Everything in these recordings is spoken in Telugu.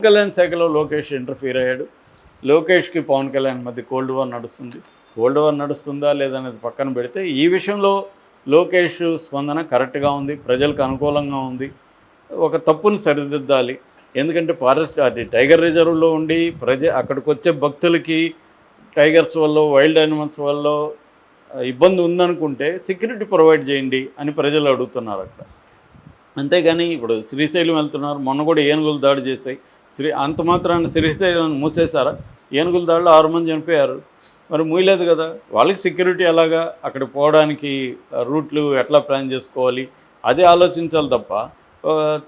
కళ్యాణ్ శాఖలో లోకేష్ ఇంటర్ఫీర్ అయ్యాడు. లోకేష్కి పవన్ కళ్యాణ్ మధ్య కోల్డ్ వార్ నడుస్తుంది. కోల్డ్ వార్ నడుస్తుందా లేదనేది పక్కన పెడితే ఈ విషయంలో లోకేష్ స్పందన కరెక్ట్గా ఉంది, ప్రజలకు అనుకూలంగా ఉంది. ఒక తప్పును సరిదిద్దాలి. ఎందుకంటే ఫారెస్ట్ అది టైగర్ రిజర్వ్లో ఉండి అక్కడికి వచ్చే భక్తులకి టైగర్స్ వల్ల వైల్డ్ యానిమల్స్ వల్ల ఇబ్బంది ఉందనుకుంటే సెక్యూరిటీ ప్రొవైడ్ చేయండి అని ప్రజలు అడుగుతున్నారు అక్కడ. అంతేగాని ఇప్పుడు శ్రీశైలం వెళ్తున్నారు, మొన్న కూడా ఏనుగులు దాడి చేశాయి. అంత మాత్రాన్ని శ్రీశైలం మూసేశారా? ఏనుగుల దాడిలో 6 మంది చనిపోయారు. మరి మూయలేదు కదా. వాళ్ళకి సెక్యూరిటీ ఎలాగా, అక్కడ పోవడానికి రూట్లు ఎట్లా ప్లాన్ చేసుకోవాలి అదే ఆలోచించాలి తప్ప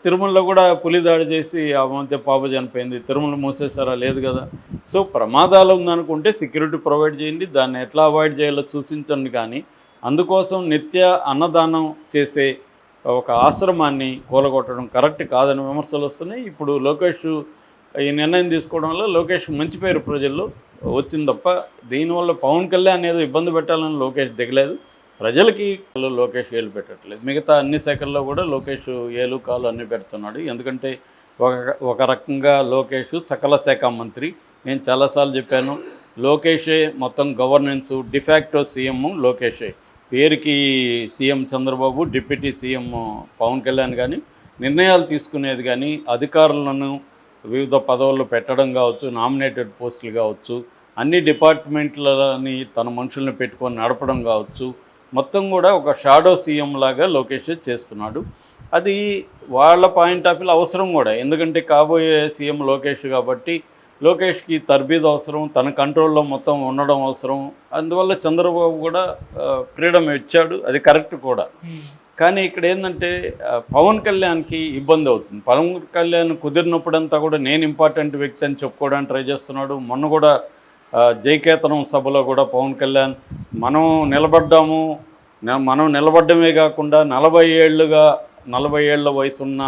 తిరుమలలో కూడా పులి దాడి చేసి ఆ మధ్య పాప చనిపోయింది, తిరుమల మూసేశారా? లేదు కదా. సో ప్రమాదాలు ఉందనుకుంటే సెక్యూరిటీ ప్రొవైడ్ చేయండి, దాన్ని ఎట్లా అవాయిడ్ చేయాలో సూచించండి. కానీ అందుకోసం నిత్య అన్నదానం చేసే ఒక ఆశ్రమాన్ని కూలగొట్టడం కరెక్ట్ కాదని విమర్శలు వస్తున్నాయి. ఇప్పుడు లోకేష్ ఈ నిర్ణయం తీసుకోవడం వల్ల లోకేష్ మంచి పేరు ప్రజల్లో వచ్చింది తప్ప దీనివల్ల పవన్ కళ్యాణ్ ఏదో ఇబ్బంది పెట్టాలని లోకేష్ దిగలేదు. ప్రజలకి లోకేష్ ఏలు పెట్టట్లేదు. మిగతా అన్ని శాఖల్లో కూడా లోకేష్ ఏలు కాలు అన్నీ పెడుతున్నాడు. ఎందుకంటే ఒక రకంగా లోకేష్ సకల శాఖ మంత్రి. నేను చాలాసార్లు చెప్పాను, లోకేషే మొత్తం గవర్నెన్స్, డిఫాక్టో సీఎం లోకేషే. పేరుకి CM Chandrababu, deputy CM Pawan Kalyan. కానీ నిర్ణయాలు తీసుకునేది కానీ అధికారులను వివిధ పదవుల్లో పెట్టడం కావచ్చు, నామినేటెడ్ పోస్టులు కావచ్చు, అన్ని డిపార్ట్మెంట్లని తన మనుషుల్ని పెట్టుకొని నడపడం కావచ్చు, మొత్తం కూడా ఒక షాడో సీఎం లాగా లోకేష్ చేస్తున్నాడు. అది వాళ్ళ పాయింట్ ఆఫ్ వ్యూలో అవసరం కూడా. ఎందుకంటే కాబోయే సీఎం లోకేష్ కాబట్టి లోకేష్కి తర్బీదు అవసరం, తన కంట్రోల్లో మొత్తం ఉండడం అవసరం. అందువల్ల చంద్రబాబు కూడా ఫ్రీడమ్ ఇచ్చాడు, అది కరెక్ట్ కూడా. కానీ ఇక్కడ ఏంటంటే పవన్ కళ్యాణ్కి ఇబ్బంది అవుతుంది. పవన్ కళ్యాణ్ కుదిరినప్పుడంతా కూడా నేను ఇంపార్టెంట్ వ్యక్తి అని చెప్పుకోవడానికి ట్రై చేస్తున్నాడు. మొన్న కూడా జయకేతనం సభలో కూడా పవన్ కళ్యాణ్ మనం నిలబడ్డమే కాకుండా 40 ఏళ్ల వయసున్న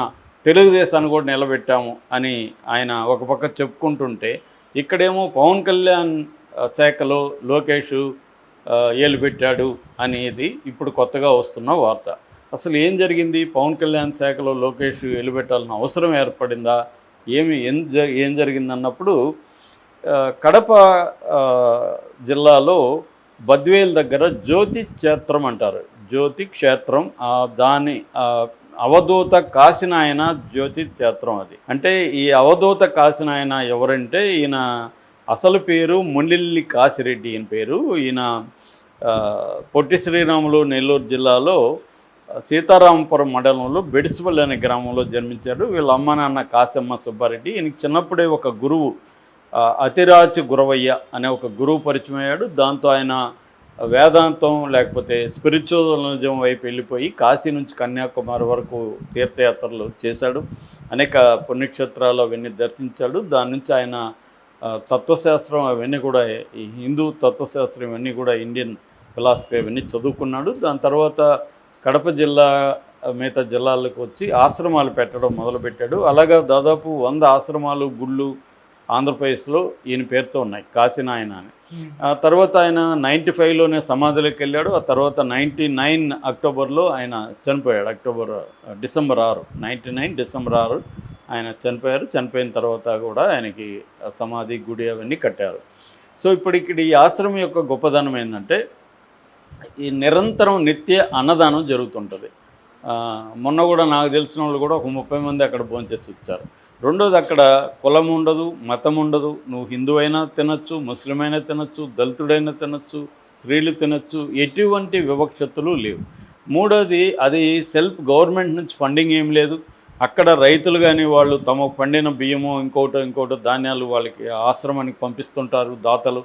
తెలుగుదేశాన్ని కూడా నిలబెట్టాము అని ఆయన ఒక పక్క చెప్పుకుంటుంటే, ఇక్కడేమో పవన్ కళ్యాణ్ శాఖలో లోకేష్ ఏలు పెట్టాడు అనేది ఇప్పుడు కొత్తగా వస్తున్న వార్త. అసలు ఏం జరిగింది? పవన్ కళ్యాణ్ శాఖలో లోకేష్ ఏలు పెట్టాల్సిన అవసరం ఏర్పడిందా? ఏం జరిగిందన్నప్పుడు కడప జిల్లాలో బద్వేల్ దగ్గర జ్యోతి క్షేత్రం అంటారు, జ్యోతి క్షేత్రం. దాని అవధూత కాశీనాయన జ్యోతి క్షేత్రం. అది అంటే ఈ అవధూత కాశీనాయన ఎవరంటే ఈయన అసలు పేరు మొండిల్లి కాశిరెడ్డి. ఈయన పేరు. ఈయన పొట్టి శ్రీరాములు నెల్లూరు జిల్లాలో సీతారామపురం మండలంలో బెడిసిపల్లి అనే గ్రామంలో జన్మించాడు. వీళ్ళ అమ్మ నాన్న కాశమ్మ సుబ్బారెడ్డి. ఈయనకి చిన్నప్పుడే ఒక గురువు అతిరాచి గురవయ్య అనే ఒక గురువు పరిచయం అయ్యాడు. దాంతో ఆయన వేదాంతం లేకపోతే స్పిరిచువలిజం వైపు వెళ్ళిపోయి కాశీ నుంచి కన్యాకుమారి వరకు తీర్థయాత్రలు చేశాడు. అనేక పుణ్యక్షేత్రాలు అవన్నీ దర్శించాడు. దాని నుంచి ఆయన తత్వశాస్త్రం అవన్నీ కూడా, ఈ హిందూ తత్వశాస్త్రం ఇవన్నీ కూడా, ఇండియన్ ఫిలాసఫీ అవన్నీ చదువుకున్నాడు. దాని తర్వాత కడప జిల్లా మిగతా జిల్లాలకు వచ్చి ఆశ్రమాలు పెట్టడం మొదలుపెట్టాడు. అలాగా దాదాపు 100 ఆశ్రమాలు, గుళ్ళు ఆంధ్రప్రదేశ్లో ఈయన పేరుతో ఉన్నాయి, కాశీనాయన అని. ఆ తర్వాత ఆయన 95లోనే సమాధిలోకి వెళ్ళాడు. ఆ తర్వాత 99 అక్టోబర్లో ఆయన చనిపోయాడు. డిసెంబర్ 6 99 డిసెంబర్ 6 ఆయన చనిపోయారు. చనిపోయిన తర్వాత కూడా ఆయనకి సమాధి, గుడి అవన్నీ కట్టారు. సో ఇప్పుడు ఇక్కడ ఈ ఆశ్రమం యొక్క గొప్పదనం ఏంటంటే ఈ నిరంతరం నిత్య అన్నదానం జరుగుతుంటుంది. మొన్న కూడా నాకు తెలిసిన వాళ్ళు కూడా ఒక 30 మంది అక్కడ భోంచేసి వచ్చారు. రెండోది, అక్కడ కులం ఉండదు, మతం ఉండదు. నువ్వు హిందూ అయినా తినచ్చు, ముస్లిం అయినా తినచ్చు, దళితుడైనా తినచ్చు, స్త్రీలు తినచ్చు, ఎటువంటి వివక్షతలు లేవు. మూడోది, అది సెల్ఫ్ గవర్నమెంట్ నుంచి ఫండింగ్ ఏం లేదు. అక్కడ రైతులు కానీ వాళ్ళు తమ పండిన బియ్యము ఇంకోటో ధాన్యాలు వాళ్ళకి ఆశ్రమానికి పంపిస్తుంటారు. దాతలు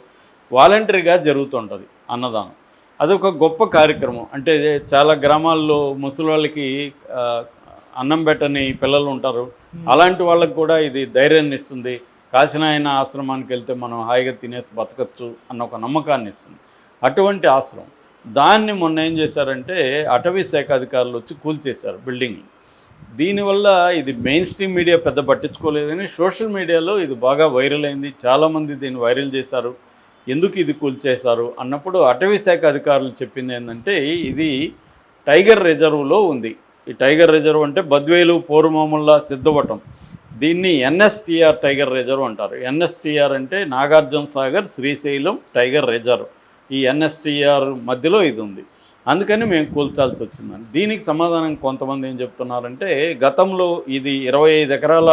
వాలంటరీగా జరుగుతుంటుంది అన్నదానం. అదొక గొప్ప కార్యక్రమం. అంటే చాలా గ్రామాల్లో ముసలి వాళ్ళకి అన్నం పెట్టని పిల్లలు ఉంటారు. అలాంటి వాళ్ళకు కూడా ఇది ధైర్యాన్ని ఇస్తుంది. కాశీనాయన ఆశ్రమానికి వెళ్తే మనం హాయిగా తినేసి బతకచ్చు అన్న ఒక నమ్మకాన్ని ఇస్తుంది అటువంటి ఆశ్రమం. దాన్ని మొన్న ఏం చేశారంటే అటవీ శాఖ అధికారులు వచ్చి కూల్చేశారు బిల్డింగ్లు. దీనివల్ల ఇది మెయిన్ స్ట్రీమ్ మీడియా పెద్ద పట్టించుకోలేదని సోషల్ మీడియాలో ఇది బాగా వైరల్ అయింది. చాలామంది దీన్ని వైరల్ చేశారు. ఎందుకు ఇది కూల్చేశారు అన్నప్పుడు అటవీ శాఖ అధికారులు చెప్పింది ఏంటంటే ఇది టైగర్ రిజర్వ్లో ఉంది. ఈ టైగర్ రిజర్వ్ అంటే బద్వేలు, పోరుమాముల్లా, సిద్ధవటం దీన్ని ఎన్ఎస్టీఆర్ టైగర్ రిజర్వ్ అంటారు. ఎన్ఎస్టీఆర్ అంటే నాగార్జున సాగర్ శ్రీశైలం టైగర్ రిజర్వ్. ఈ ఎన్ఎస్టీఆర్ మధ్యలో ఇది ఉంది. అందుకని మేము కూల్చాల్సి వచ్చిందని. దీనికి సమాధానం కొంతమంది ఏం చెప్తున్నారంటే, గతంలో ఇది 25 ఎకరాల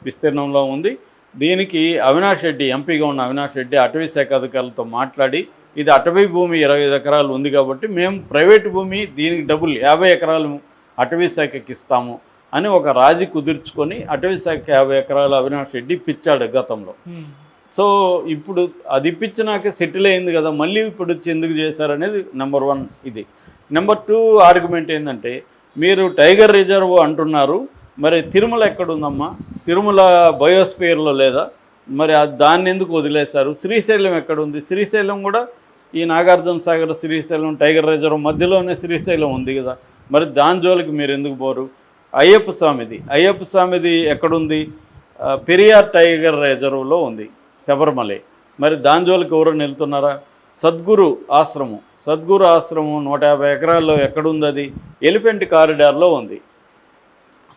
విస్తీర్ణంలో ఉంది. దీనికి అవినాష్ రెడ్డి, ఎంపీగా ఉన్న అవినాష్ రెడ్డి అటవీ శాఖ అధికారులతో మాట్లాడి, ఇది అటవీ భూమి 25 ఎకరాలు ఉంది కాబట్టి మేము ప్రైవేటు భూమి దీనికి డబ్బులు 50 ఎకరాలు అటవీ శాఖకి ఇస్తాము అని ఒక రాజీ కుదుర్చుకొని అటవీ శాఖ 50 ఎకరాలు అవినాష్ రెడ్డి ఇప్పించాడు గతంలో. సో ఇప్పుడు అది ఇప్పించినాకే సెటిల్ అయింది కదా, మళ్ళీ ఇప్పుడు వచ్చి ఎందుకు చేశారనేది నెంబర్ 1 ఇది. నెంబర్ 2 ఆర్గ్యుమెంట్ ఏంటంటే, మీరు టైగర్ రిజర్వ్ అంటున్నారు, మరి తిరుమల ఎక్కడుందమ్మా? తిరుమల బయోస్పియర్లో లేదా? మరి దాన్ని ఎందుకు వదిలేశారు? శ్రీశైలం ఎక్కడుంది? శ్రీశైలం కూడా ఈ నాగార్జున సాగర్ శ్రీశైలం టైగర్ రిజర్వ్ మధ్యలోనే శ్రీశైలం ఉంది కదా, మరి దాని జోలికి మీరు ఎందుకు పోరు? అయ్యప్ప స్వామిది ఎక్కడుంది? పెరియార్ టైగర్ రిజర్వ్లో ఉంది, శబరిమలై. మరి దాని జోలికి ఎవరైనా వెళ్తున్నారా? సద్గురు ఆశ్రమం 150 ఎకరాల్లో ఎక్కడుంది? అది ఎలిఫెంట్ కారిడార్లో ఉంది.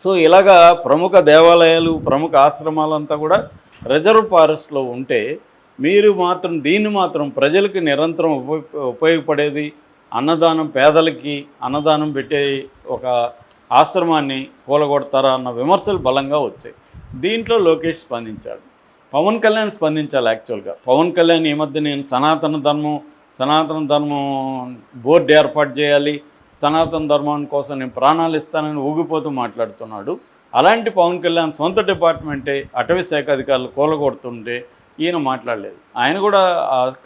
సో ఇలాగా ప్రముఖ దేవాలయాలు, ప్రముఖ ఆశ్రమాలంతా కూడా రిజర్వ్ ఫారెస్ట్లో ఉంటే, మీరు మాత్రం దీన్ని మాత్రం ప్రజలకి నిరంతరం ఉపయోగపడేది, అన్నదానం, పేదలకి అన్నదానం పెట్టే ఒక ఆశ్రమాన్ని కూలగొడతారా అన్న విమర్శలు బలంగా వచ్చాయి. దీంట్లో లోకేష్ స్పందించాడు. పవన్ కళ్యాణ్ స్పందించాలి. యాక్చువల్గా పవన్ కళ్యాణ్ ఈ మధ్య నేను సనాతన ధర్మం బోర్డు ఏర్పాటు చేయాలి, సనాతన ధర్మం కోసం నేను ప్రాణాలు ఇస్తానని ఊగిపోతూ మాట్లాడుతున్నాడు. అలాంటి పవన్ కళ్యాణ్ సొంత డిపార్ట్మెంటే అటవీ శాఖ అధికారులు కూలగొడుతుంటే ఈయన మాట్లాడలేదు. ఆయన కూడా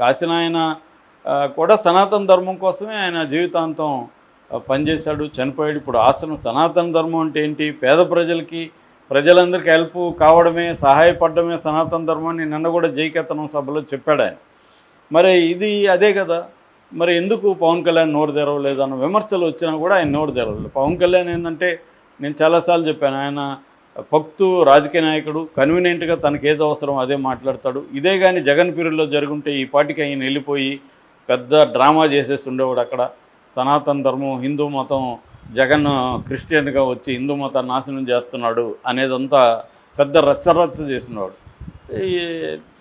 కాసిన ఆయన కూడా సనాతన ధర్మం కోసమే ఆయన జీవితాంతం పనిచేశాడు, చనిపోయాడు. ఇప్పుడు సనాతన ధర్మం అంటే ఏంటి? పేద ప్రజలందరికీ హెల్ప్ కావడమే, సహాయపడమే సనాతన ధర్మాన్ని నిన్న కూడా జైకేతనం సభలో చెప్పాడు ఆయన. మరి ఇది అదే కదా. మరి ఎందుకు పవన్ కళ్యాణ్ నోరు తెరవలేదు అన్న విమర్శలు వచ్చినా కూడా ఆయన నోరు తెరవలేదు. పవన్ కళ్యాణ్ ఏంటంటే, నేను చాలాసార్లు చెప్పాను, ఆయన భక్తు రాజకీయ నాయకుడు, కన్వీనియంట్గా తనకి ఏదో అవసరం అదే మాట్లాడతాడు. ఇదే కానీ జగన్ పీరియడ్లో జరుగుంటే ఈ పార్టీకి ఆయన వెళ్ళిపోయి పెద్ద డ్రామా చేసేసి ఉండేవాడు. అక్కడ సనాతన ధర్మం, హిందూ మతం, జగన్ క్రిస్టియన్గా వచ్చి హిందూ మతాన్ని నాశనం చేస్తున్నాడు అనేదంతా పెద్ద రచ్చరచ్చ చేసినవాడు.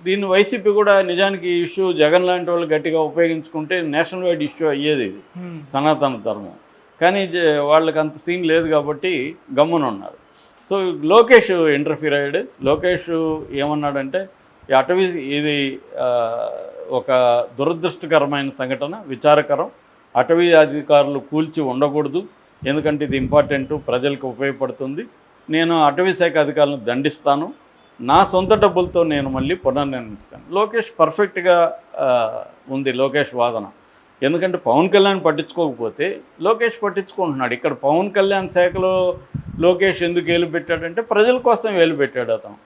దీన్ని వైసీపీ కూడా నిజానికి ఈ ఇష్యూ జగన్ లాంటి వాళ్ళు గట్టిగా ఉపయోగించుకుంటే నేషనల్ వైడ్ ఇష్యూ అయ్యేది ఇది సనాతన ధర్మం. కానీ వాళ్ళకి అంత సీన్ లేదు కాబట్టి గమ్మున ఉన్నారు. సో లోకేష్ ఇంటర్ఫీర్ అయ్యాడు. లోకేష్ ఏమన్నాడంటే, అటవీ ఇది ఒక దురదృష్టకరమైన సంఘటన, విచారకరం. అటవీ అధికారులు కూల్చి ఉండకూడదు, ఎందుకంటే ఇది ఇంపార్టెంట్, ప్రజలకు ఉపయోగపడుతుంది. నేను అటవీ శాఖ అధికారులను దండిస్తాను, నా సొంత డబ్బులతో నేను మళ్ళీ పునర్నిర్మిస్తాను. లోకేష్ పర్ఫెక్ట్గా ఉంది లోకేష్ వాదన. ఎందుకంటే పవన్ కళ్యాణ్ పట్టించుకోకపోతే లోకేష్ పట్టించుకుంటున్నాడు. ఇక్కడ పవన్ కళ్యాణ్ శాఖలో లోకేష్ ఎందుకు వేలు పెట్టాడంటే, ప్రజల కోసం వేలు పెట్టాడు అతను.